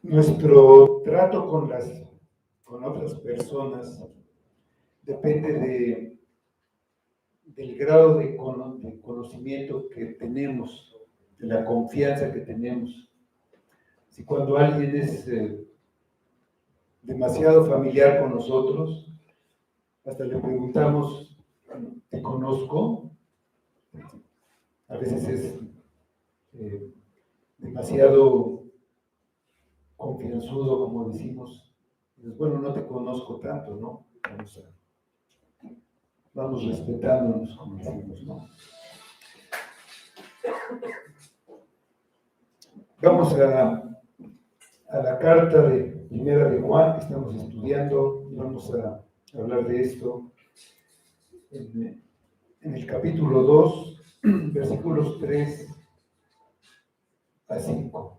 Nuestro trato con otras personas depende del grado de conocimiento que tenemos, de la confianza que tenemos. Si cuando alguien es demasiado familiar con nosotros, hasta le preguntamos, ¿te conozco? A veces es demasiado confianzudo, como decimos. Pues, bueno, no te conozco tanto, ¿no? Vamos respetándonos, como decimos, ¿no? Vamos a la carta de Primera de Juan que estamos estudiando y vamos a hablar de esto en el capítulo 2, versículos 3 a 5.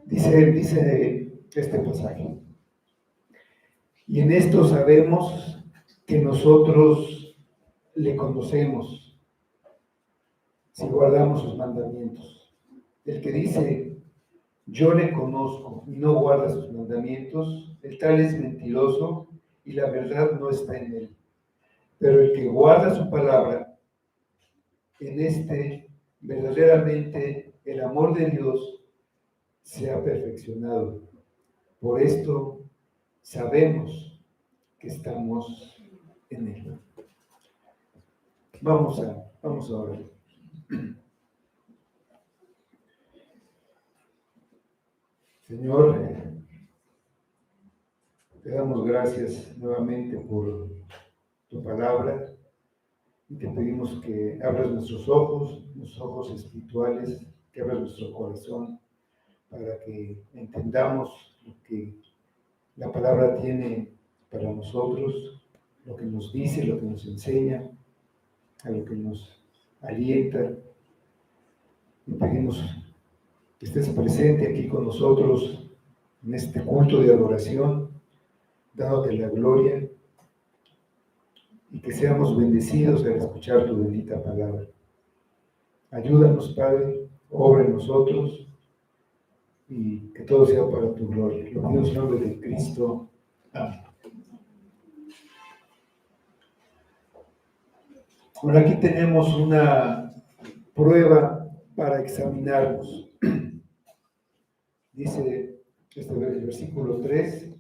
Dice este pasaje: y en esto sabemos que nosotros le conocemos, si guardamos sus mandamientos. El que dice, yo le conozco, y no guarda sus mandamientos, el tal es mentiroso, y la verdad no está en él. Pero el que guarda su palabra, en este verdaderamente el amor de Dios se ha perfeccionado. Por esto sabemos que estamos en él. Vamos a orar. Señor, te damos gracias nuevamente por tu palabra y te pedimos que abras nuestros ojos espirituales, que abras nuestro corazón para que entendamos lo que la palabra tiene para nosotros, lo que nos dice, lo que nos enseña, a lo que nos alienta. Y pedimos que estés presente aquí con nosotros en este culto de adoración, dándote la gloria y que seamos bendecidos al escuchar tu bendita palabra. Ayúdanos, Padre, obra en nosotros y que todo sea para tu gloria. Lo pido en el nombre de Cristo. Amén. Bueno, aquí tenemos una prueba para examinarnos. Dice el versículo 3,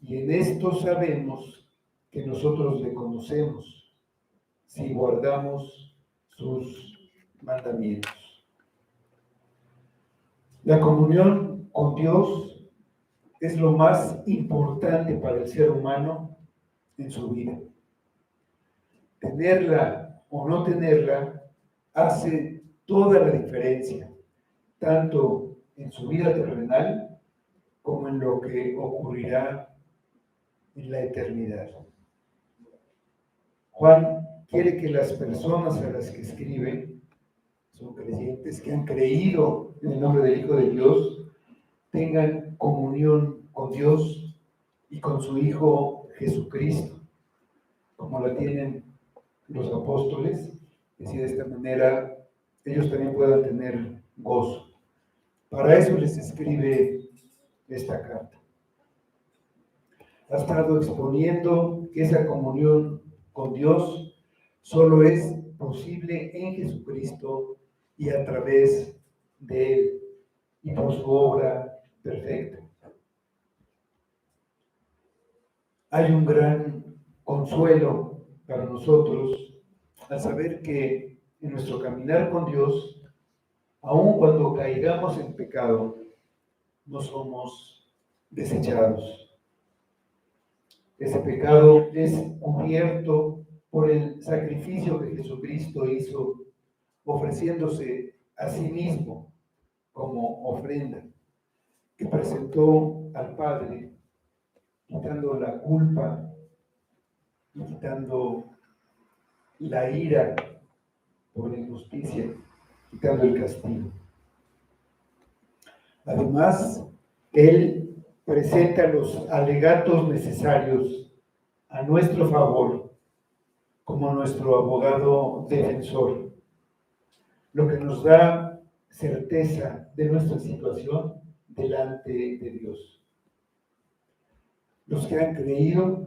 y en esto sabemos que nosotros le conocemos, si guardamos sus mandamientos. La comunión con Dios es lo más importante para el ser humano en su vida. Tenerla o no tenerla hace toda la diferencia, tanto en su vida terrenal como en lo que ocurrirá en la eternidad. Juan quiere que las personas a las que escribe son creyentes, que han creído en el nombre del Hijo de Dios, tengan comunión con Dios y con su Hijo Jesucristo, como la tienen los apóstoles, y así de esta manera ellos también puedan tener gozo. Para eso les escribe esta carta. Ha estado exponiendo que esa comunión con Dios solo es posible en Jesucristo y a través de Él y por su obra perfecta. Hay un gran consuelo para nosotros al saber que en nuestro caminar con Dios, aun cuando caigamos en pecado, no somos desechados. Ese pecado es cubierto por el sacrificio que Jesucristo hizo, ofreciéndose a sí mismo como ofrenda, que presentó al Padre, quitando la culpa y quitando la ira por la injusticia, quitando el castigo. Además, él presenta los alegatos necesarios a nuestro favor como nuestro abogado defensor, lo que nos da certeza de nuestra situación delante de Dios. Los que han creído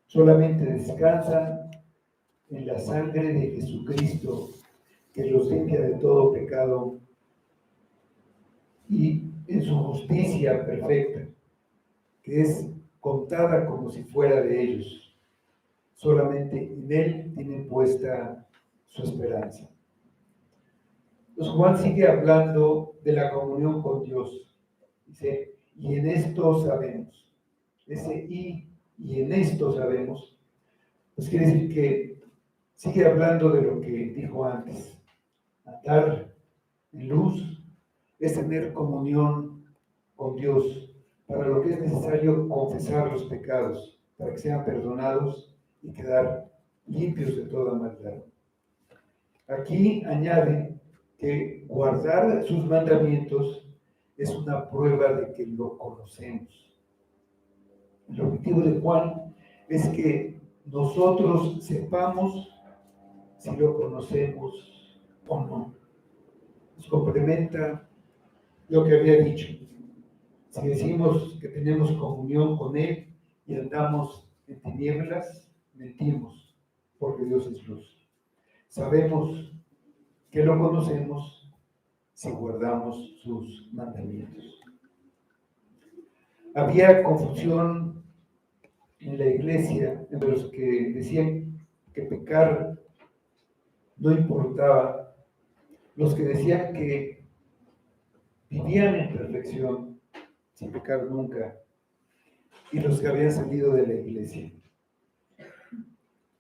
solamente descansan en la sangre de Jesucristo, que los limpia de todo pecado, y en su justicia perfecta, que es contada como si fuera de ellos. Solamente en Él tienen puesta su esperanza. Entonces Juan sigue hablando de la comunión con Dios. Dice, y en esto sabemos. Ese y en esto sabemos, pues quiere decir que sigue hablando de lo que dijo antes. Andar en luz es tener comunión con Dios, para lo que es necesario confesar los pecados, para que sean perdonados y quedar limpios de toda maldad. Aquí añade que guardar sus mandamientos es una prueba de que lo conocemos. El objetivo de Juan es que nosotros sepamos si lo conocemos o no. Nos complementa lo que había dicho. Si decimos que tenemos comunión con Él y andamos en tinieblas, mentimos, porque Dios es luz. Sabemos que lo conocemos si guardamos sus mandamientos. Había confusión en la iglesia entre los que decían que pecar no importaba, los que decían que vivían en perfección sin pecar nunca, y los que habían salido de la iglesia.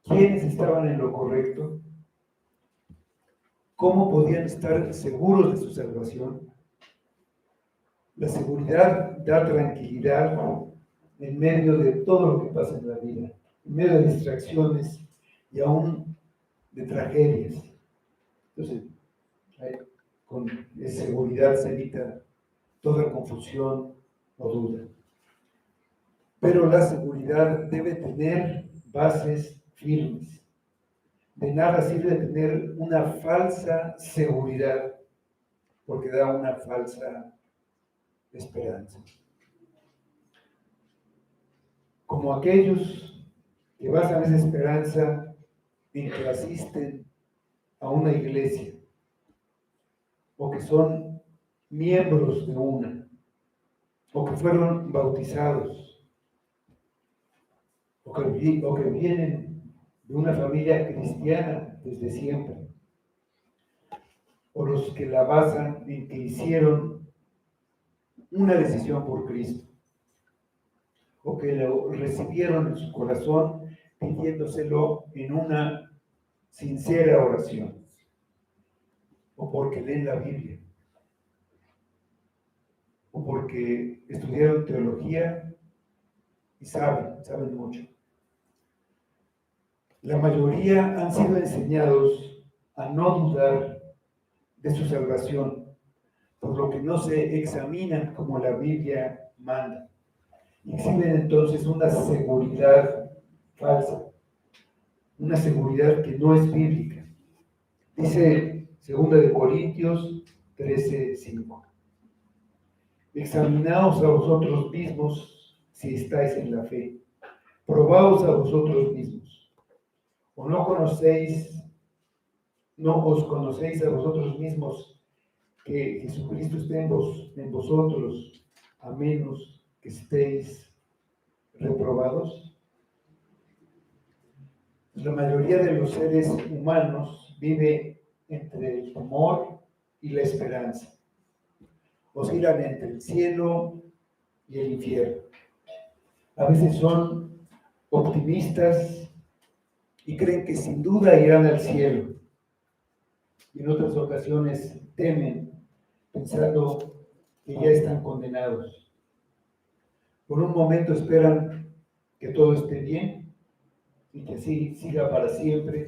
¿Quiénes estaban en lo correcto? ¿Cómo podían estar seguros de su salvación? La seguridad da tranquilidad en medio de todo lo que pasa en la vida, en medio de distracciones y aún de tragedias. Entonces, con seguridad se evita toda confusión o duda. Pero la seguridad debe tener bases firmes. De nada sirve tener una falsa seguridad, porque da una falsa esperanza. Como aquellos que basan esa esperanza en que asisten a una iglesia o que son miembros de una o que fueron bautizados o que vienen de una familia cristiana desde siempre, o los que la basan en que hicieron una decisión por Cristo, o que lo recibieron en su corazón pidiéndoselo en una sincera oración, o porque leen la Biblia, o porque estudiaron teología y saben mucho. La mayoría han sido enseñados a no dudar de su salvación, por lo que no se examinan como la Biblia manda. Exhiben entonces una seguridad falsa, una seguridad que no es bíblica. Dice 2 Corintios 13:5. Examinaos a vosotros mismos si estáis en la fe. Probaos a vosotros mismos. ¿O no os conocéis a vosotros mismos que Jesucristo esté en vosotros, a menos que estéis reprobados? La mayoría de los seres humanos vive entre el temor y la esperanza. Oscilan entre el cielo y el infierno. A veces son optimistas y creen que sin duda irán al cielo. Y en otras ocasiones temen, pensando que ya están condenados. Por un momento esperan que todo esté bien y que así siga para siempre,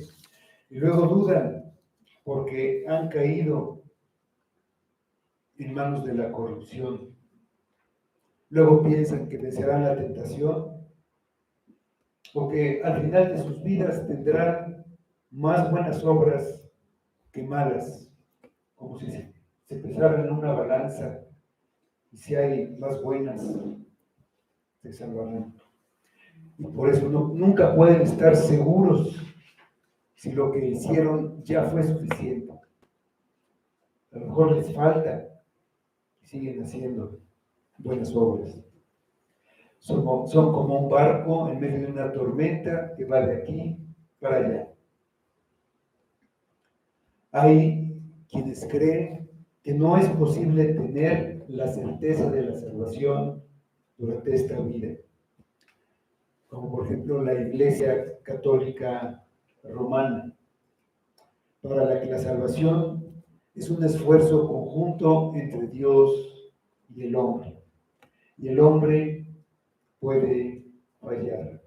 y luego dudan porque han caído en manos de la corrupción. Luego piensan que vencerán la tentación o que al final de sus vidas tendrán más buenas obras que malas, como si se pesaran en una balanza y si hay más buenas, se salvarán. Y por eso nunca pueden estar seguros si lo que hicieron ya fue suficiente. A lo mejor les falta y siguen haciendo buenas obras. Son como un barco en medio de una tormenta que va de aquí para allá. Hay quienes creen que no es posible tener la certeza de la salvación durante esta vida, como por ejemplo la Iglesia Católica Romana, para la que la salvación es un esfuerzo conjunto entre Dios y el hombre. Y el hombre puede fallar.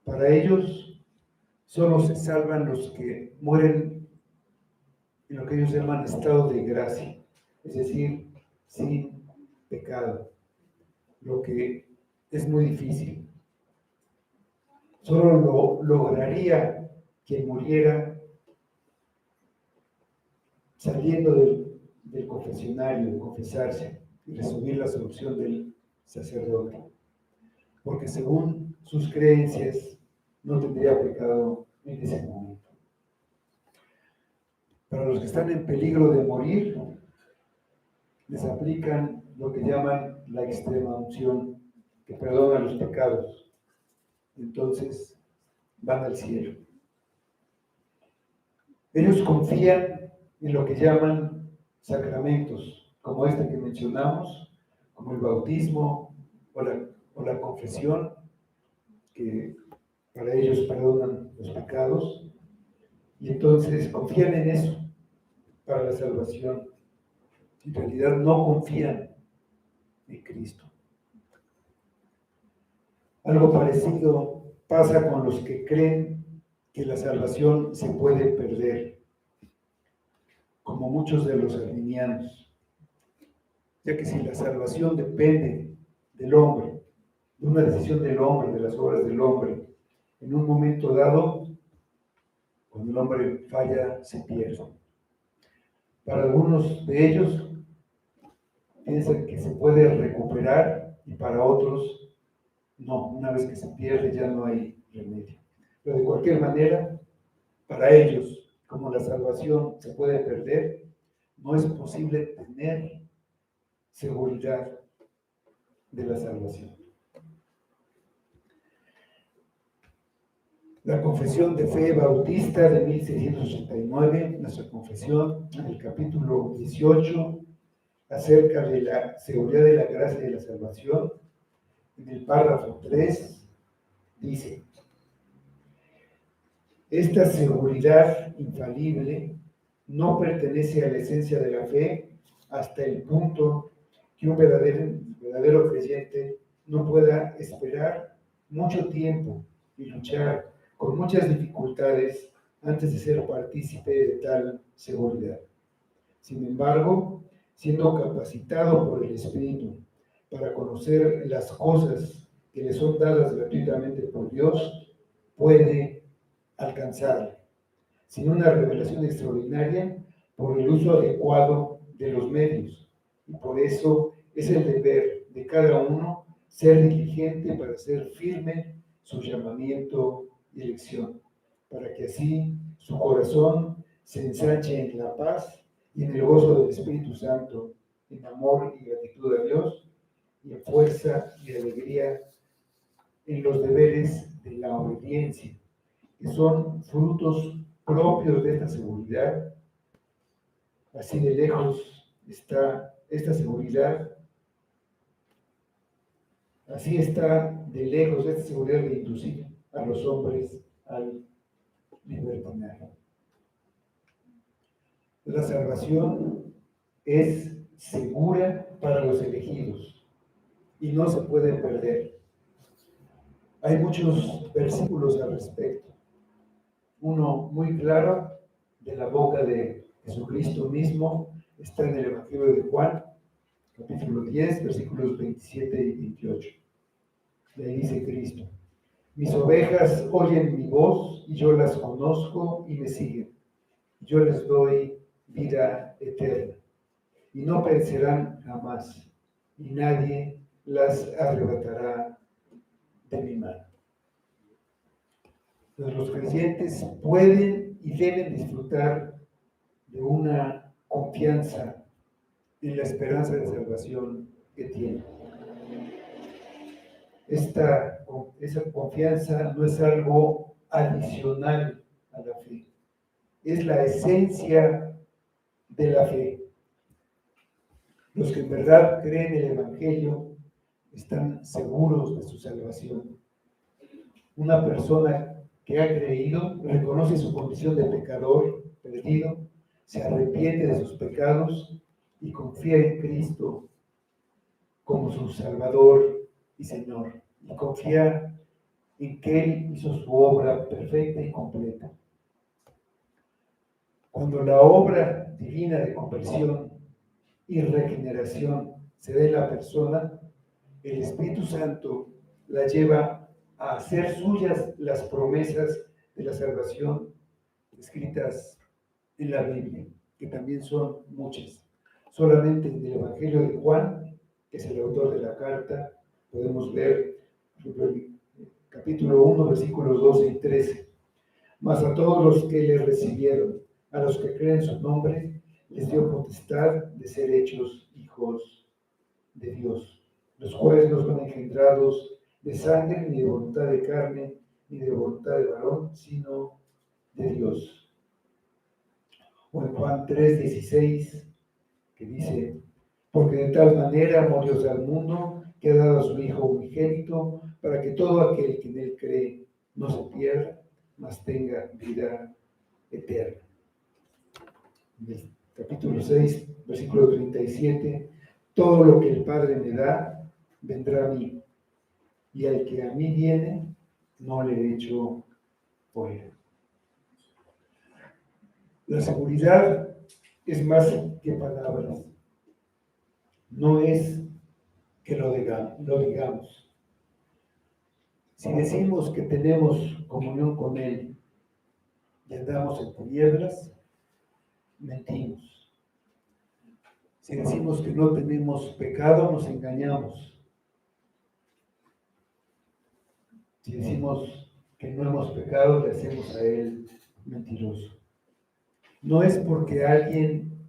Para ellos solo se salvan los que mueren en lo que ellos llaman estado de gracia, es decir, sin pecado, lo que es muy difícil. Solo lo lograría quien muriera saliendo del confesionario, de confesarse y recibir la solución del sacerdote, porque según sus creencias no tendría pecado en ese momento. Para los que están en peligro de morir, les aplican lo que llaman la extrema unción, que perdona los pecados. Entonces van al cielo. Ellos confían en lo que llaman sacramentos, como este que mencionamos, como el bautismo o la confesión, que para ellos perdonan los pecados, y entonces confían en eso para la salvación. En realidad no confían en Cristo. Algo parecido pasa con los que creen que la salvación se puede perder, como muchos de los arminianos, ya que si la salvación depende del hombre, de una decisión del hombre, de las obras del hombre, en un momento dado, cuando el hombre falla, se pierde. Para algunos de ellos, piensan que se puede recuperar y para otros, no, una vez que se pierde ya no hay remedio. Pero de cualquier manera, para ellos, como la salvación se puede perder, no es posible tener seguridad de la salvación. La Confesión de Fe Bautista de 1689, nuestra confesión, en el capítulo 18, acerca de la seguridad de la gracia y de la salvación, en el párrafo 3, dice: esta seguridad infalible no pertenece a la esencia de la fe hasta el punto que un verdadero creyente no pueda esperar mucho tiempo y luchar con muchas dificultades antes de ser partícipe de tal seguridad. Sin embargo, siendo capacitado por el Espíritu para conocer las cosas que le son dadas gratuitamente por Dios, puede alcanzarla, sin una revelación extraordinaria, por el uso adecuado de los medios. Y por eso es el deber de cada uno ser diligente para hacer firme su llamamiento y elección, para que así su corazón se ensanche en la paz y en el gozo del Espíritu Santo, en amor y gratitud a Dios, y en fuerza y alegría en los deberes de la obediencia, que son frutos propios de esta seguridad. Así de lejos está esta seguridad, así está de lejos esta seguridad de inducir a los hombres al libertinaje. La salvación es segura para los elegidos y no se puede perder. Hay muchos versículos al respecto. Uno muy claro de la boca de Jesucristo mismo está en el Evangelio de Juan, capítulo 10, versículos 27 y 28. Y ahí dice Cristo: mis ovejas oyen mi voz y yo las conozco y me siguen. Yo les doy vida eterna y no perecerán jamás, y nadie las arrebatará de mi mano. Entonces, los creyentes pueden y deben disfrutar de una confianza en la esperanza de salvación que tienen. Esa confianza no es algo adicional a la fe, es la esencia de la fe. Los que en verdad creen el Evangelio están seguros de su salvación. Una persona que ha creído reconoce su condición de pecador perdido, se arrepiente de sus pecados y confía en Cristo como su Salvador y Señor. Y confía en que Él hizo su obra perfecta y completa. Cuando la obra divina de conversión y regeneración se da en la persona, el Espíritu Santo la lleva a hacer suyas las promesas de la salvación escritas en la Biblia, que también son muchas. Solamente en el Evangelio de Juan, que es el autor de la carta, podemos ver, por ejemplo, el capítulo 1, versículos 12 y 13. Mas a todos los que le recibieron, a los que creen su nombre, les dio potestad de ser hechos hijos de Dios, los cuales no son engendrados de sangre, ni de voluntad de carne, ni de voluntad de varón, sino de Dios. O en Juan 3:16, que dice: porque de tal manera amó Dios al mundo, que ha dado a su Hijo unigénito, para que todo aquel que en él cree no se pierda, mas tenga vida eterna. En el capítulo 6, versículo 37, todo lo que el Padre me da, vendrá a mí, y al que a mí viene, no le echo fuera. La seguridad es más que palabras, no es que lo digamos. Si decimos que tenemos comunión con Él y andamos en tinieblas, mentimos. Si decimos que no tenemos pecado, nos engañamos. Si decimos que no hemos pecado, le hacemos a Él mentiroso. No es porque alguien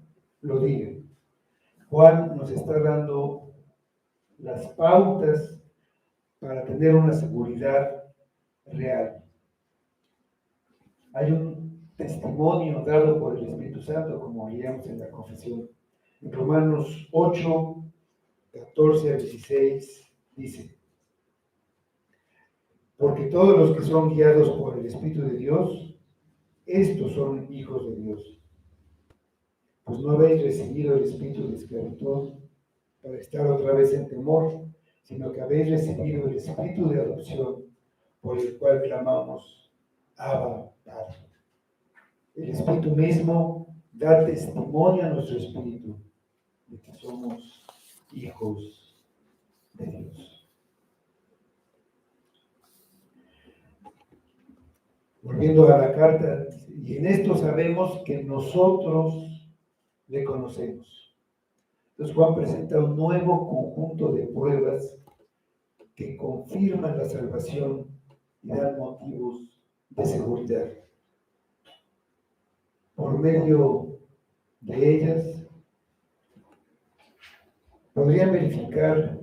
lo diga. Juan nos está dando las pautas para tener una seguridad real. Hay un testimonio dado por el Espíritu Santo, como leíamos en la confesión. En Romanos 8, 14 a 16 dice: porque todos los que son guiados por el Espíritu de Dios, estos son hijos de Dios. Pues no habéis recibido el espíritu de esclavitud para estar otra vez en temor, sino que habéis recibido el espíritu de adopción, por el cual clamamos: Abba, Padre. El Espíritu mismo da testimonio a nuestro espíritu de que somos hijos de Dios. Volviendo a la carta, y en esto sabemos que nosotros le conocemos. Entonces Juan presenta un nuevo conjunto de pruebas que confirman la salvación y dan motivos de seguridad. Por medio de ellas, podrían verificar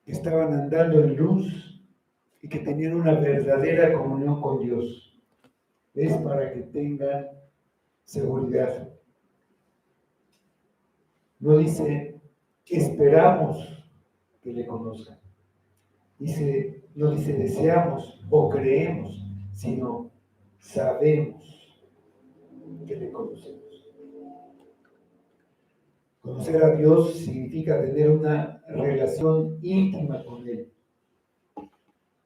que estaban andando en luz y que tenían una verdadera comunión con Dios. Es para que tengan seguridad. No dice esperamos que le conozcan. No dice deseamos o creemos, sino sabemos que le conocemos. Conocer a Dios significa tener una relación íntima con Él.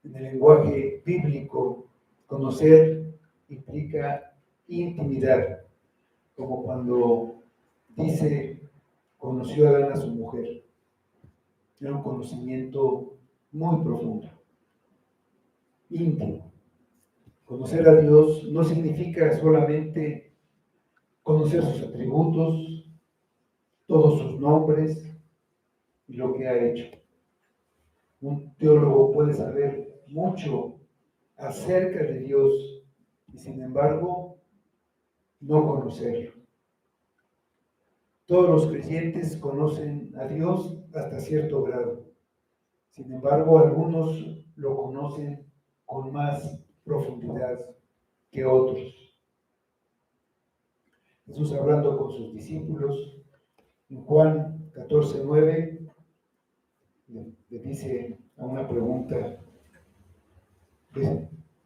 En el lenguaje bíblico, conocer implica intimidad, como cuando dice conoció Adán a su mujer. Era un conocimiento muy profundo, íntimo. Conocer a Dios no significa solamente conocer sus atributos, todos sus nombres y lo que ha hecho. Un teólogo puede saber mucho acerca de Dios y sin embargo no conocerlo. Todos los creyentes conocen a Dios hasta cierto grado. Sin embargo, algunos lo conocen con más profundidad que otros. Jesús, hablando con sus discípulos, en Juan 14:9, le dice a una pregunta,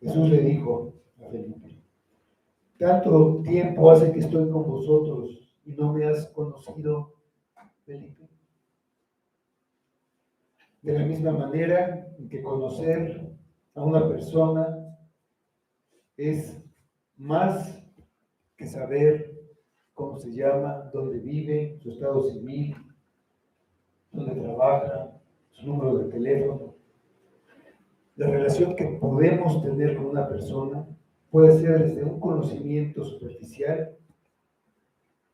Jesús le dijo a Felipe: tanto tiempo hace que estoy con vosotros y no me has conocido, Felipe. De la misma manera que conocer a una persona es más que saber cómo se llama, dónde vive, su estado civil, dónde trabaja, su número de teléfono. La relación que podemos tener con una persona puede ser desde un conocimiento superficial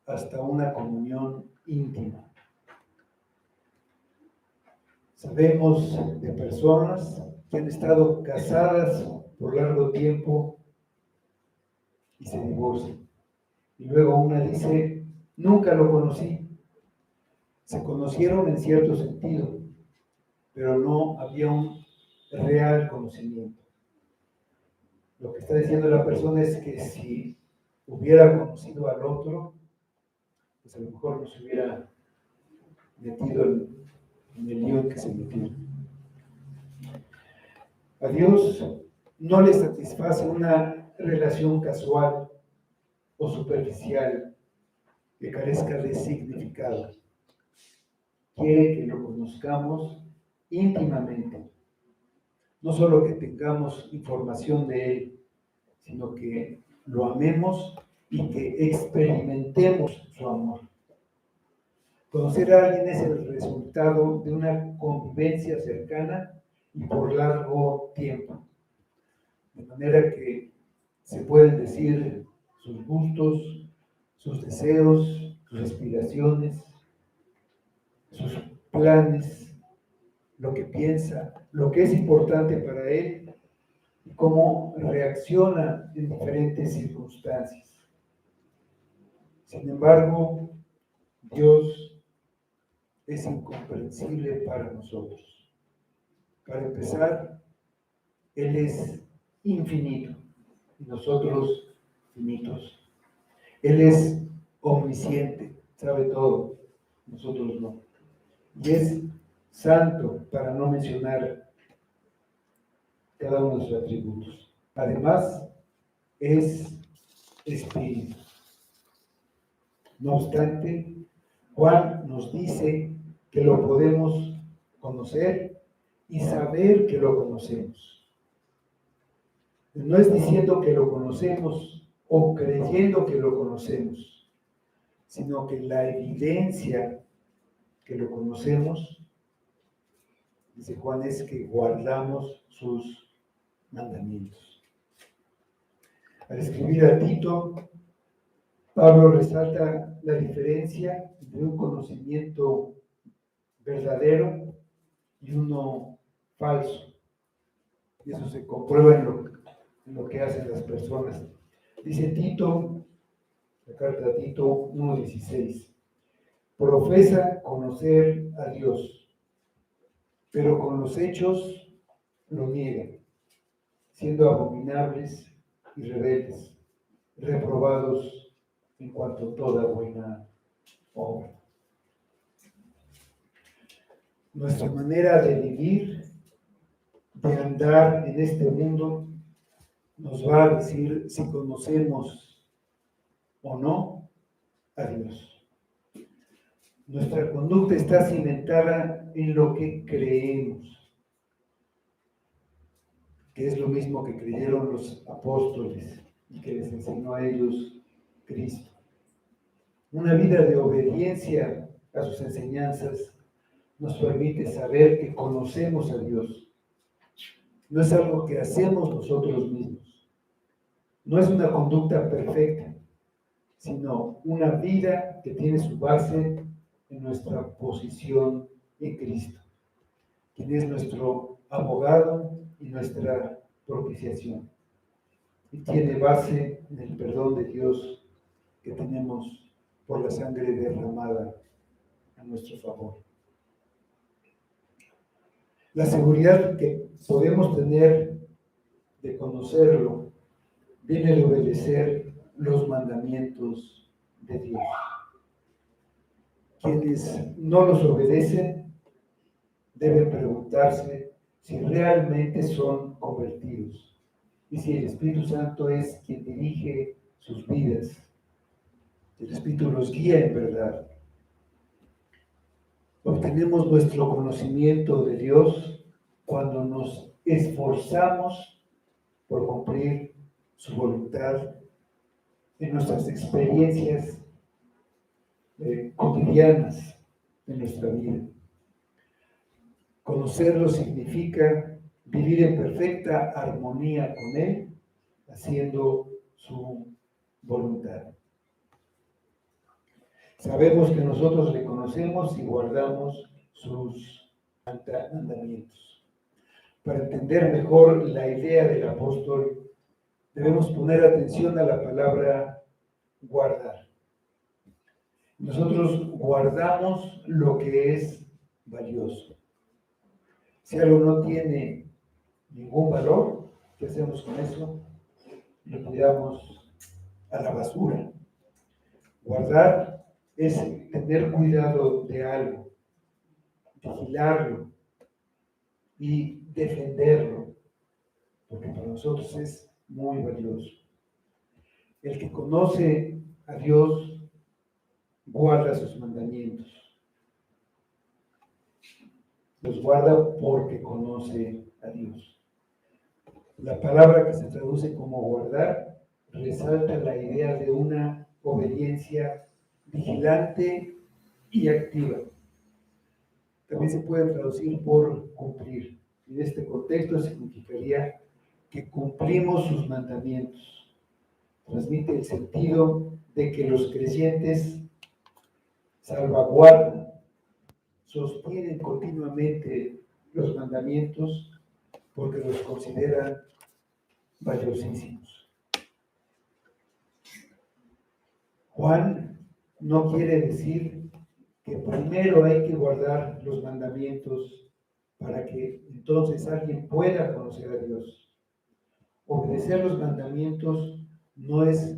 hasta una comunión íntima. Sabemos de personas que han estado casadas por largo tiempo y se divorcian. Y luego una dice: nunca lo conocí. Se conocieron en cierto sentido, pero no había un real conocimiento. Lo que está diciendo la persona es que si hubiera conocido al otro, pues a lo mejor no se hubiera metido en el lío en que se metió. A Dios no le satisface una relación casual o superficial que carezca de significado. Quiere que lo conozcamos íntimamente. No solo que tengamos información de Él, sino que lo amemos y que experimentemos su amor. Conocer a alguien es el resultado de una convivencia cercana y por largo tiempo. De manera que se pueden decir sus gustos, sus deseos, sus aspiraciones, sus planes, lo que piensa, lo que es importante para él y cómo reacciona en diferentes circunstancias. Sin embargo, Dios es incomprensible para nosotros. Para empezar, Él es infinito y nosotros finitos. Él es omnisciente, sabe todo, nosotros no. Y es santo, para no mencionar cada uno de sus atributos. Además, es espíritu. No obstante, Juan nos dice que lo podemos conocer y saber que lo conocemos. No es diciendo que lo conocemos o creyendo que lo conocemos, sino que la evidencia que lo conocemos, dice Juan, es que guardamos sus mandamientos. Al escribir a Tito, Pablo resalta la diferencia entre un conocimiento verdadero y uno falso. Y eso se comprueba en lo que hacen las personas. Dice Tito, la carta a Tito 1:16, profesa conocer a Dios, pero con los hechos lo niegan, siendo abominables y rebeldes, reprobados en cuanto a toda buena obra. Nuestra manera de vivir, de andar en este mundo, nos va a decir si conocemos o no a Dios. Nuestra conducta está cimentada en lo que creemos, que es lo mismo que creyeron los apóstoles y que les enseñó a ellos Cristo. Una vida de obediencia a sus enseñanzas, nos permite saber que conocemos a Dios. No es algo que hacemos nosotros mismos. No es una conducta perfecta, sino una vida que tiene su base en nuestra posición en Cristo, quien es nuestro abogado y nuestra propiciación. Y tiene base en el perdón de Dios que tenemos por la sangre derramada a nuestro favor. La seguridad que podemos tener de conocerlo viene de obedecer los mandamientos de Dios. Quienes no los obedecen deben preguntarse si realmente son convertidos y si el Espíritu Santo es quien dirige sus vidas. El Espíritu los guía en verdad. Obtenemos nuestro conocimiento de Dios cuando nos esforzamos por cumplir su voluntad en nuestras experiencias cotidianas de nuestra vida. Conocerlo significa vivir en perfecta armonía con Él, haciendo su voluntad. Sabemos que nosotros le conocemos y guardamos sus mandamientos. Para entender mejor la idea del apóstol, debemos poner atención a la palabra guardar. Nosotros guardamos lo que es valioso. Si algo no tiene ningún valor, ¿qué hacemos con eso? Lo tiramos a la basura. Guardar es tener cuidado de algo, vigilarlo y defenderlo, porque para nosotros es muy valioso. El que conoce a Dios guarda sus mandamientos. Los guarda porque conoce a Dios. La palabra que se traduce como guardar resalta la idea de una obediencia vigilante y activa. También se puede traducir por cumplir. En este contexto significaría que cumplimos sus mandamientos. Transmite el sentido de que los creyentes salvaguardan, sostienen continuamente los mandamientos porque los consideran valiosísimos. Juan no quiere decir que primero hay que guardar los mandamientos para que entonces alguien pueda conocer a Dios. Obedecer los mandamientos no es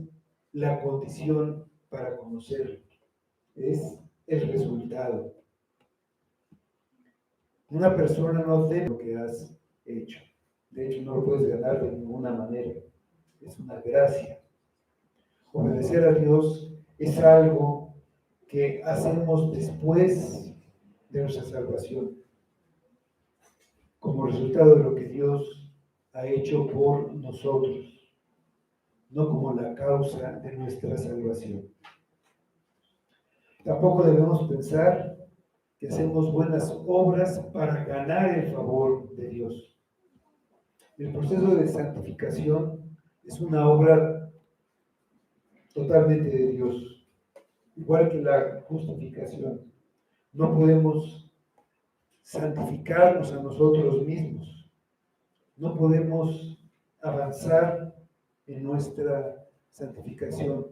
la condición para conocerlo, es el resultado. Una persona no debe lo que has hecho. De hecho, no lo puedes ganar de ninguna manera. Es una gracia. Obedecer a Dios es algo que hacemos después de nuestra salvación, como resultado de lo que Dios ha hecho por nosotros, no como la causa de nuestra salvación. Tampoco debemos pensar que hacemos buenas obras para ganar el favor de Dios. El proceso de santificación es una obra totalmente de Dios, igual que la justificación. No podemos santificarnos a nosotros mismos. No podemos avanzar en nuestra santificación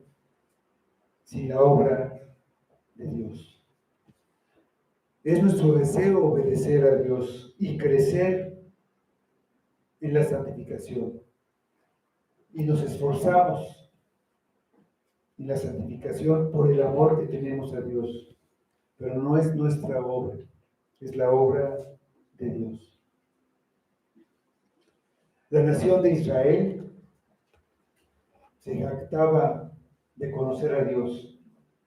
sin la obra de Dios. Es nuestro deseo obedecer a Dios y crecer en la santificación. Y nos esforzamos en la santificación por el amor que tenemos a Dios. Pero no es nuestra obra, es la obra de Dios. La nación de Israel se jactaba de conocer a Dios.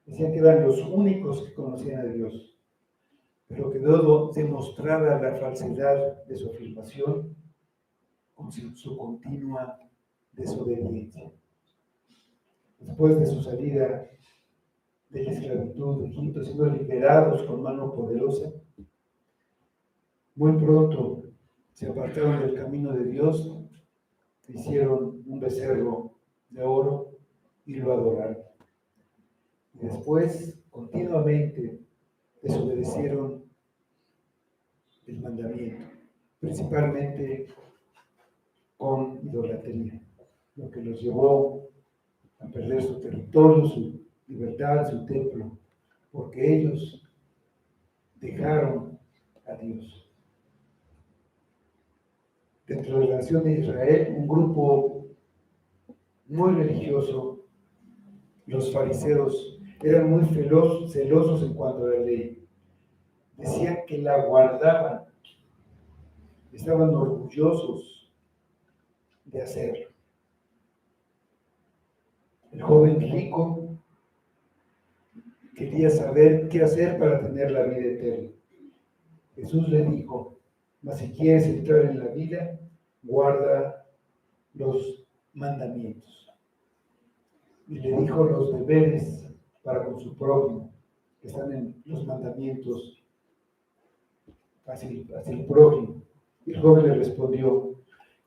Decían que eran los únicos que conocían a Dios. Pero quedó demostrada la falsedad de su afirmación con su continua desobediencia. Después de su salida de la esclavitud de Egipto, siendo liberados con mano poderosa, muy pronto se apartaron del camino de Dios, hicieron un becerro de oro y lo adoraron. Y después, continuamente, desobedecieron el mandamiento, principalmente con idolatría, lo que los llevó a perder su territorio, su libertad, su templo, porque ellos dejaron a Dios. Dentro de la nación de Israel, un grupo muy religioso, los fariseos, eran muy celosos en cuanto a la ley. Decían que la guardaban, estaban orgullosos de hacerlo. El joven rico quería saber qué hacer para tener la vida eterna. Jesús le dijo: mas si quieres entrar en la vida, guarda los mandamientos. Y le dijo los deberes para con su prójimo, que están en los mandamientos hacia el prójimo. Y el joven le respondió: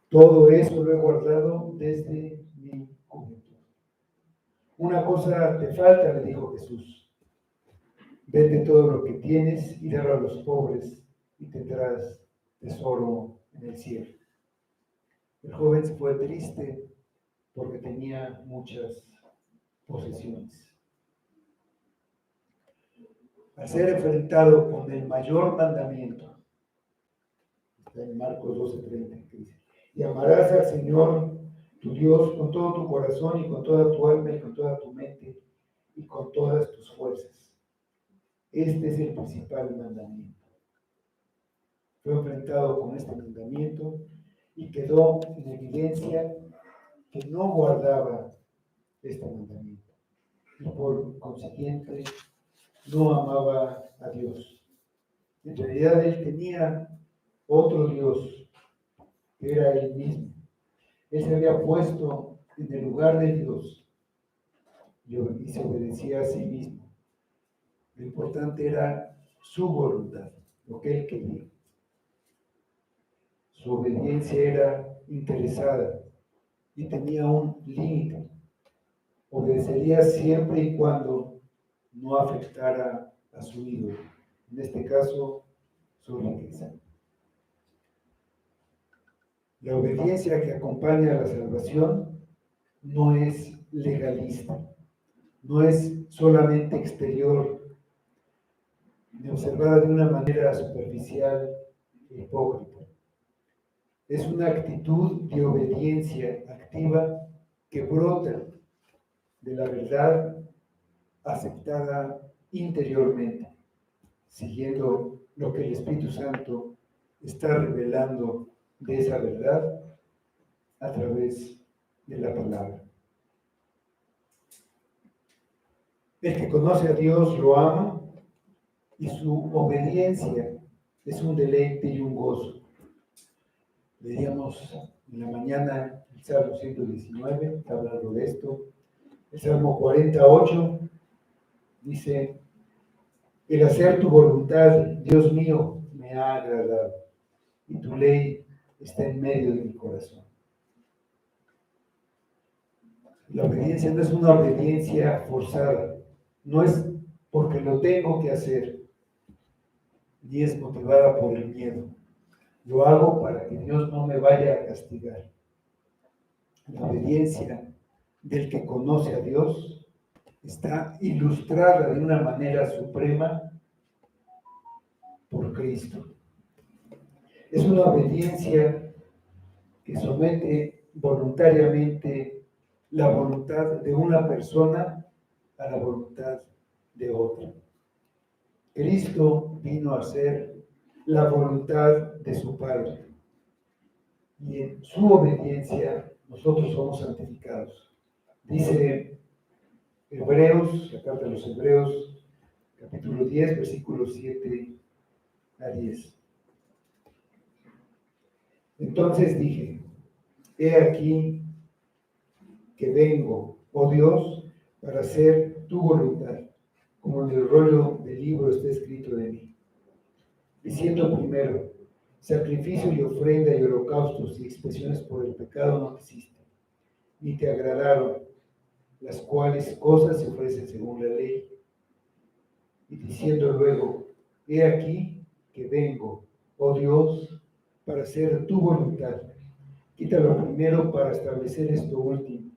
todo eso lo he guardado desde mi juventud. Una cosa te falta, le dijo Jesús: vende todo lo que tienes y dalo a los pobres y tendrás tesoro en el cielo. El joven se fue triste porque tenía muchas posesiones. Al ser enfrentado con el mayor mandamiento, está en Marcos 12:30, que dice: y amarás al Señor tu Dios con todo tu corazón y con toda tu alma y con toda tu mente y con todas tus fuerzas. Este es el principal mandamiento. Fue enfrentado con este mandamiento y quedó en evidencia que no guardaba este mandamiento y por consiguiente no amaba a Dios. En realidad él tenía otro Dios, que era él mismo. Él se había puesto en el lugar de Dios y se obedecía a sí mismo. Lo importante era su voluntad, lo que él quería. Su obediencia era interesada y tenía un límite. Obedecería siempre y cuando no afectara a su ídolo, en este caso, su riqueza. La obediencia que acompaña a la salvación no es legalista, no es solamente exterior, ni observada de una manera superficial e hipócrita. Es una actitud de obediencia activa que brota de la verdad aceptada interiormente, siguiendo lo que el Espíritu Santo está revelando de esa verdad a través de la palabra. El que conoce a Dios lo ama y su obediencia es un deleite y un gozo. Leíamos en la mañana el Salmo 119, hablando de esto. El Salmo 48 dice: el hacer tu voluntad, Dios mío, me ha agradado, y tu ley está en medio de mi corazón. La obediencia no es una obediencia forzada, no es porque lo tengo que hacer, ni es motivada por el miedo. Lo hago para que Dios no me vaya a castigar. La obediencia del que conoce a Dios está ilustrada de una manera suprema por Cristo. Es una obediencia que somete voluntariamente la voluntad de una persona a la voluntad de otra. Cristo vino a hacer la voluntad de su Padre y en su obediencia nosotros somos santificados. Dice Hebreos, la carta de los Hebreos, capítulo 10, versículos 7 a 10. Entonces dije: he aquí que vengo, oh Dios, para hacer tu voluntad. como en el rollo del libro está escrito de mí, diciendo primero, sacrificio y ofrenda y holocaustos y expresiones por el pecado no existen, ni te agradaron, las cuales cosas se ofrecen según la ley. Y diciendo luego, he aquí que vengo, oh Dios, para hacer tu voluntad. Quita lo primero para establecer esto último.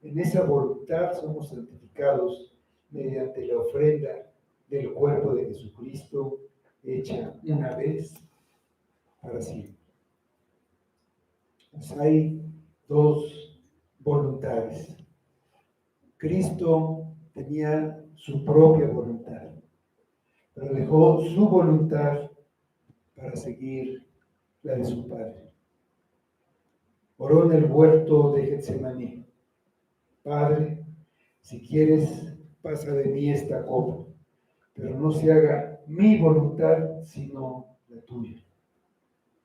En esa voluntad somos santificados mediante la ofrenda del cuerpo de Jesucristo, hecha una vez para siempre. Pues hay dos voluntades. Cristo tenía su propia voluntad, pero dejó su voluntad para seguir la de su Padre. Oró en el huerto de Getsemaní: Padre, si quieres, pasa de mí esta copa, pero no se haga mi voluntad, sino la tuya.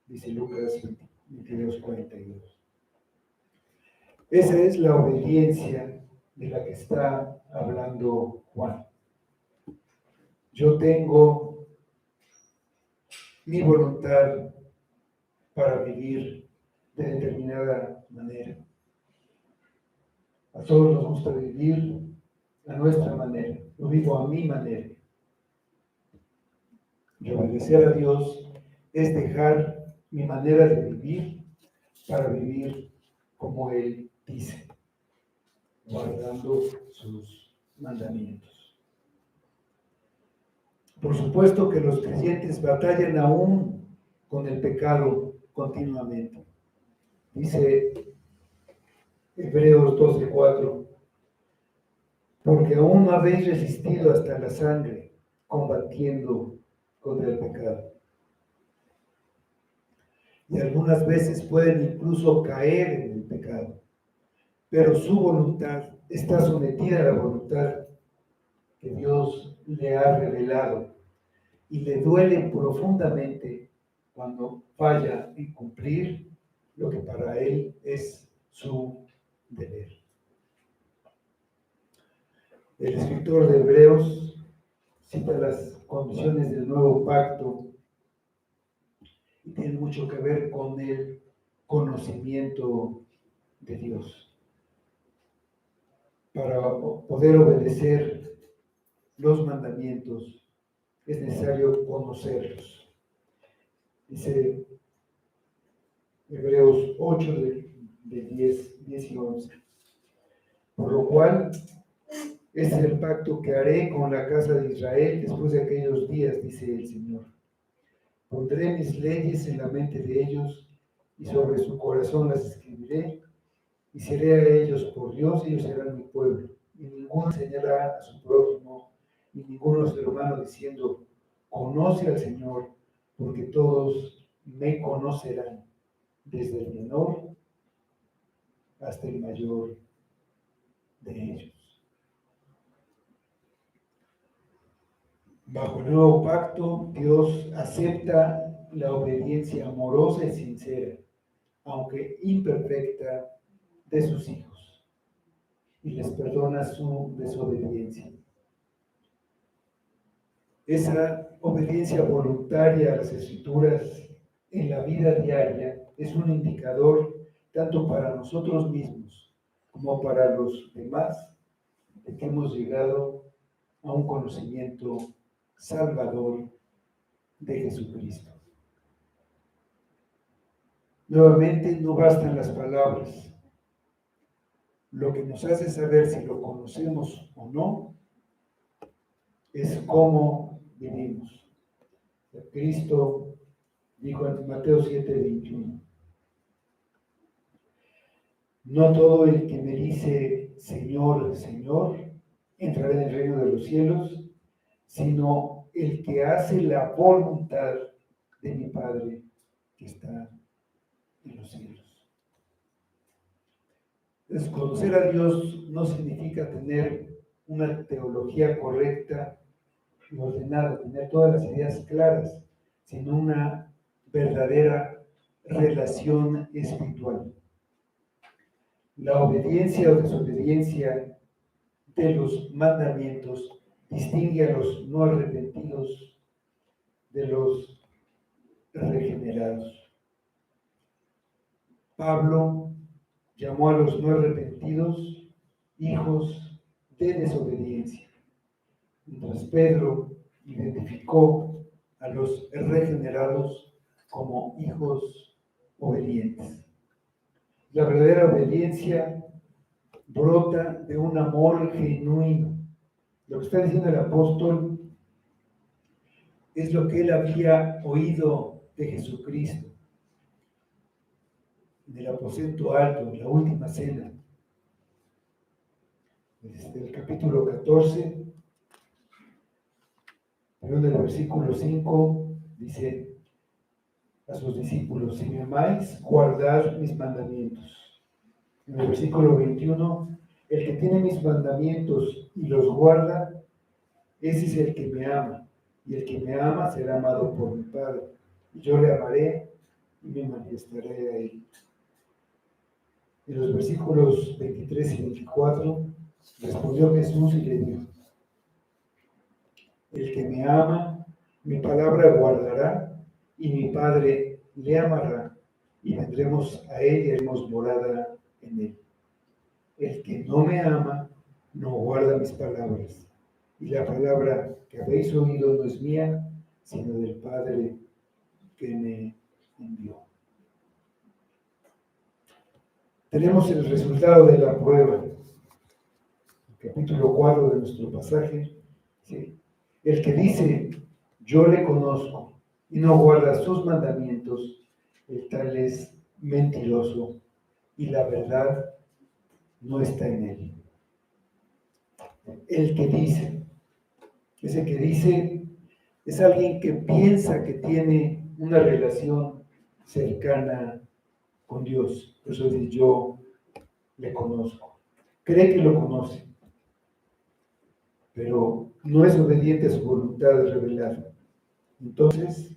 Dice Lucas 22:42. Esa es la obediencia de la que está hablando Juan. Yo tengo mi voluntad para vivir de determinada manera. A todos nos gusta vivir a nuestra manera. Yo vivo a mi manera. Y obedecer a Dios es dejar mi manera de vivir para vivir como Él dice, guardando sus mandamientos. Por supuesto que los creyentes batallan aún con el pecado continuamente. Dice Hebreos 12:4, porque aún no habéis resistido hasta la sangre, combatiendo contra el pecado. Y algunas veces pueden incluso caer en el pecado, pero su voluntad está sometida a la voluntad que Dios le ha revelado y le duele profundamente cuando falla en cumplir lo que para él es su deber. El escritor de Hebreos cita las condiciones del nuevo pacto y tiene mucho que ver con el conocimiento de Dios. Para poder obedecer los mandamientos es necesario conocerlos. Dice Hebreos 8 de 10 y 11. Por lo cual, este es el pacto que haré con la casa de Israel después de aquellos días, dice el Señor. Pondré mis leyes en la mente de ellos y sobre su corazón las escribiré y seré a ellos por Dios y ellos serán mi pueblo. Y ninguno enseñará a su prójimo y ninguno a su hermano diciendo, conoce al Señor, porque todos me conocerán, desde el menor hasta el mayor de ellos. Bajo el nuevo pacto, Dios acepta la obediencia amorosa y sincera, aunque imperfecta, de sus hijos y les perdona su desobediencia. Esa obediencia voluntaria a las Escrituras en la vida diaria es un indicador tanto para nosotros mismos como para los demás de que hemos llegado a un conocimiento salvador de Jesucristo. Nuevamente, no bastan las palabras. Lo que nos hace saber si lo conocemos o no es cómo vivimos. Cristo dijo en Mateo 7:21, no todo el que me dice Señor, Señor, entrará en el reino de los cielos, sino el que hace la voluntad de mi Padre que está en los cielos. Entonces, conocer a Dios no significa tener una teología correcta y ordenada, tener todas las ideas claras, sino una verdadera relación espiritual. La obediencia o desobediencia de los mandamientos distingue a los no arrepentidos de los regenerados. Pablo llamó a los no arrepentidos hijos de desobediencia, mientras Pedro identificó a los regenerados como hijos obedientes. La verdadera obediencia brota de un amor genuino. Lo que está diciendo el apóstol es lo que él había oído de Jesucristo en el aposento alto, en la última cena. Desde el capítulo 14, pero del versículo 5, dice a sus discípulos: si me amáis, guardad mis mandamientos. En el versículo 21, el que tiene mis mandamientos y los guarda, ese es el que me ama, y el que me ama será amado por mi Padre, y yo le amaré y me manifestaré a él. En los versículos 23 y 24, respondió Jesús y le dijo: el que me ama, mi palabra guardará, y mi Padre le amará, y vendremos a él y haremos morada en él. El que no me ama, no guarda mis palabras, y la palabra que habéis oído no es mía, sino del Padre que me envió. Tenemos el resultado de la prueba. Capítulo 4 de nuestro pasaje. ¿Sí? El que dice, yo le conozco, y no guarda sus mandamientos, el tal es mentiroso, y la verdad no está en él. El que dice, ese que dice, es alguien que piensa que tiene una relación cercana con Dios. Por eso dice, yo le conozco. Cree que lo conoce, pero no es obediente a su voluntad revelada. Entonces,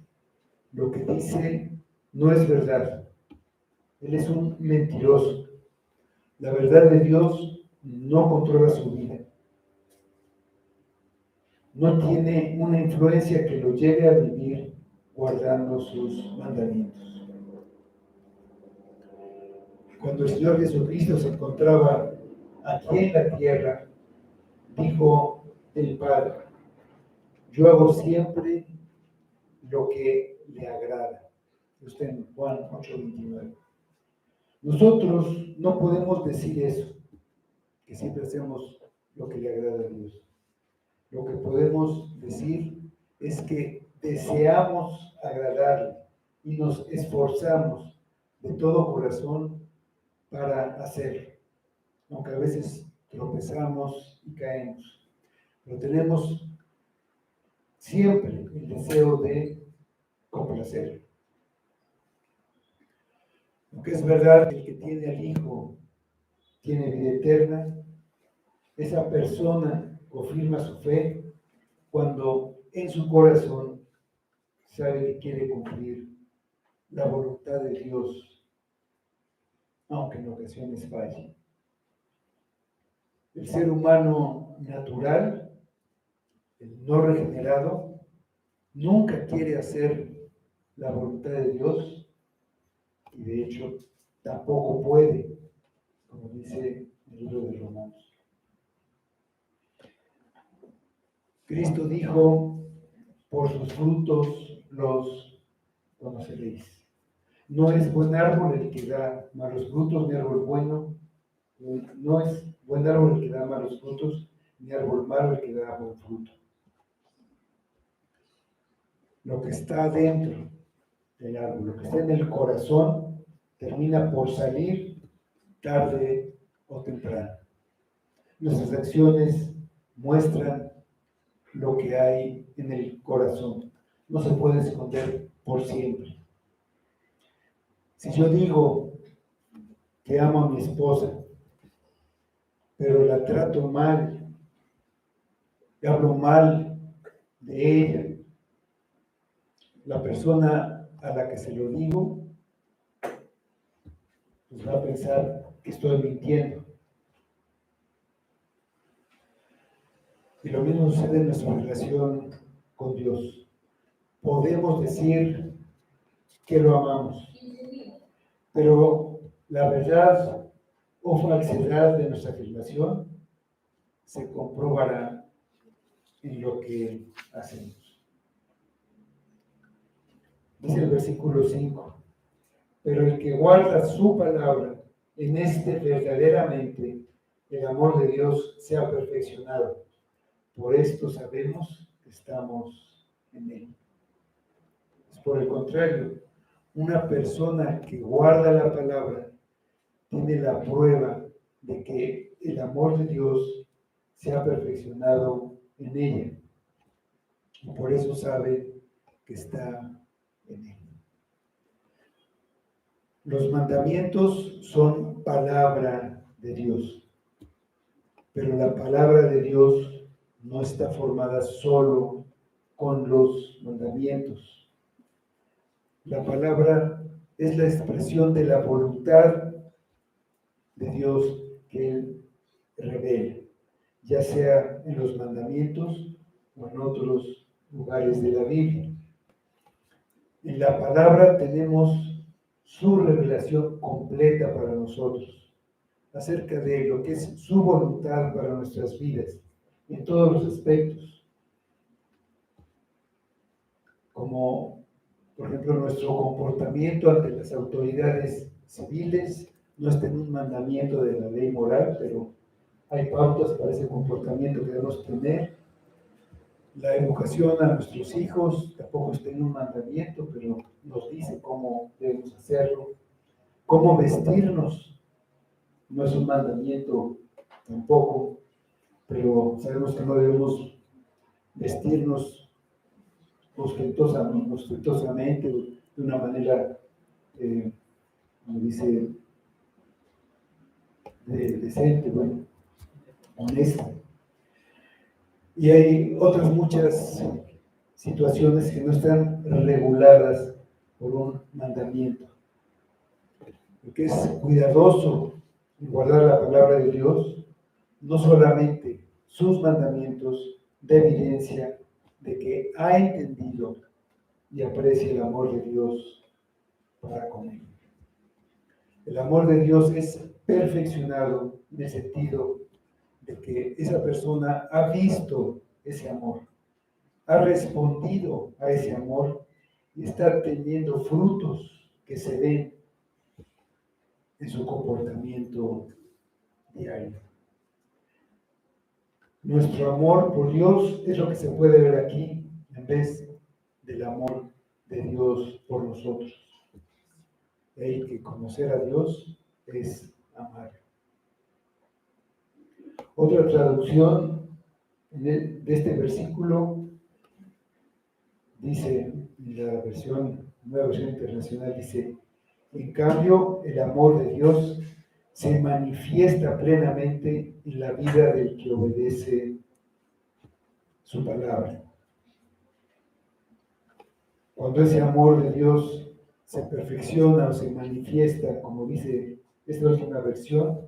lo que dice no es verdad. Él es un mentiroso. La verdad de Dios no controla su vida. No tiene una influencia que lo lleve a vivir guardando sus mandamientos. Cuando el Señor Jesucristo se encontraba aquí en la tierra, dijo el Padre: yo hago siempre lo que le agrada. Está en Juan 8:29. Nosotros no podemos decir eso, que siempre hacemos lo que le agrada a Dios. Lo que podemos decir es que deseamos agradarle y nos esforzamos de todo corazón para hacerlo, aunque a veces tropezamos y caemos. Pero tenemos siempre el deseo de complacerlo. Aunque es verdad que el que tiene al Hijo tiene vida eterna, esa persona confirma su fe cuando en su corazón sabe que quiere cumplir la voluntad de Dios, aunque en ocasiones falle. El ser humano natural, el no regenerado, nunca quiere hacer la voluntad de Dios y de hecho tampoco puede, como dice el libro de Romanos. Cristo dijo, por sus frutos los conoceréis. No es buen árbol el que da malos frutos, ni árbol bueno. No es buen árbol el que da malos frutos, ni árbol malo el que da buen fruto. Lo que está dentro del árbol, lo que está en el corazón, termina por salir tarde o temprano. Nuestras acciones muestran lo que hay en el corazón. No se puede esconder por siempre. Si yo digo que amo a mi esposa, pero la trato mal, y hablo mal de ella, la persona a la que se lo digo, pues va a pensar que estoy mintiendo. Y lo mismo sucede en nuestra relación con Dios. Podemos decir que lo amamos, pero la verdad o falsedad de nuestra afirmación se comprobará en lo que hacemos. Dice el versículo 5, pero el que guarda su palabra, en este verdaderamente el amor de Dios se ha perfeccionado. Por esto sabemos que estamos en él. Es por el contrario, una persona que guarda la palabra tiene la prueba de que el amor de Dios se ha perfeccionado en ella. Y por eso sabe que está en él. Los mandamientos son palabra de Dios, pero la palabra de Dios no está formada solo con los mandamientos. La palabra es la expresión de la voluntad de Dios que Él revela, ya sea en los mandamientos o en otros lugares de la Biblia. En la palabra tenemos su revelación completa para nosotros, acerca de lo que es su voluntad para nuestras vidas, en todos los aspectos, como por ejemplo nuestro comportamiento ante las autoridades civiles. No está en un mandamiento de la ley moral, pero hay pautas para ese comportamiento que debemos tener. La educación a nuestros hijos tampoco está en un mandamiento, pero nos dice cómo debemos hacerlo. Cómo vestirnos no es un mandamiento tampoco, pero sabemos que no debemos vestirnos ostentosamente, de una manera, como dice, decente, bueno, honesta. Y hay otras muchas situaciones que no están reguladas por un mandamiento. Porque es cuidadoso en guardar la palabra de Dios, no solamente sus mandamientos, de evidencia de que ha entendido y aprecia el amor de Dios para con él. El amor de Dios es perfeccionado en el sentido de que esa persona ha visto ese amor, ha respondido a ese amor y está teniendo frutos que se ven en su comportamiento diario. Nuestro amor por Dios es lo que se puede ver aquí en vez del amor de Dios por nosotros. Y que conocer a Dios es amar. Otra traducción de este versículo dice, en la nueva versión internacional, dice: en cambio, el amor de Dios se manifiesta plenamente en la vida del que obedece su palabra. Cuando ese amor de Dios se perfecciona o se manifiesta, como dice esta última versión,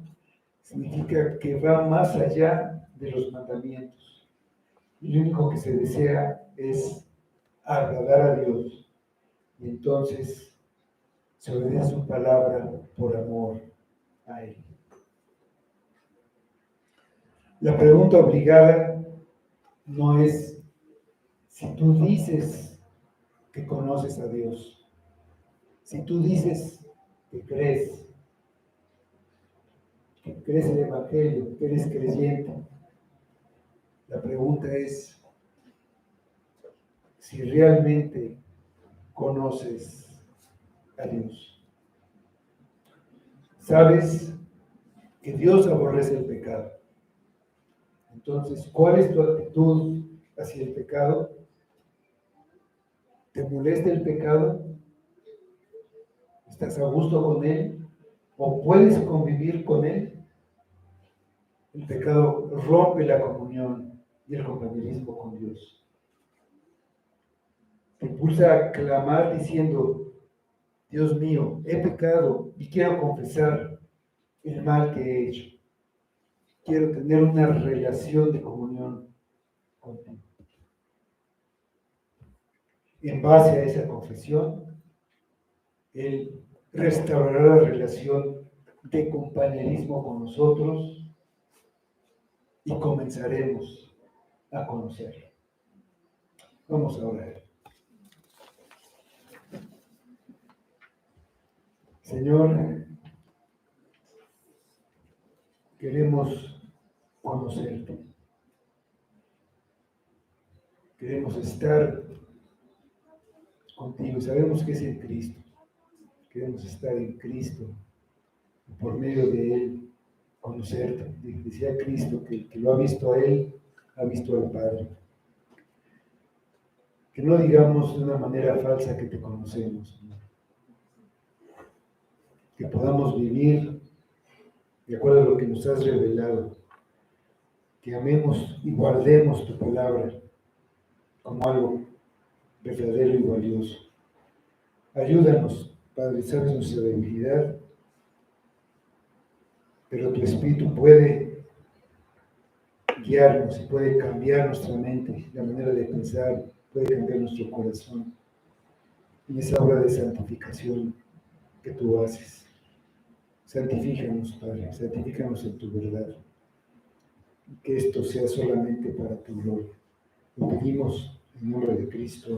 significa que va más allá de los mandamientos. Y lo único que se desea es agradar a Dios. Y entonces se obedece su palabra por amor a Él. La pregunta obligada no es si tú dices que conoces a Dios, si tú dices que crees el Evangelio, que eres creyente. La pregunta es si realmente conoces a Dios. Sabes que Dios aborrece el pecado. Entonces, ¿cuál es tu actitud hacia el pecado? ¿Te molesta el pecado? ¿Estás a gusto con él? ¿O puedes convivir con él? El pecado rompe la comunión y el compañerismo con Dios. Te impulsa a clamar diciendo: Dios mío, he pecado y quiero confesar el mal que he hecho. Quiero tener una relación de comunión contigo. En base a esa confesión, Él restaurará la relación de compañerismo con nosotros y comenzaremos a conocerlo. Vamos a orar. Señor, queremos conocerte. Queremos estar contigo. Sabemos que es en Cristo. Queremos estar en Cristo. Por medio de Él, conocerte. Decía Cristo que el que lo ha visto a Él, ha visto al Padre. Que no digamos de una manera falsa que te conocemos, Señor. Que podamos vivir de acuerdo a lo que nos has revelado. Que amemos y guardemos tu palabra como algo verdadero y valioso. Ayúdanos, Padre, sabes nuestra debilidad, pero tu Espíritu puede guiarnos y puede cambiar nuestra mente, la manera de pensar, puede cambiar nuestro corazón en esa obra de santificación que tú haces. Santifícanos, Padre, santifícanos en tu verdad. Que esto sea solamente para tu gloria. Lo pedimos en nombre de Cristo.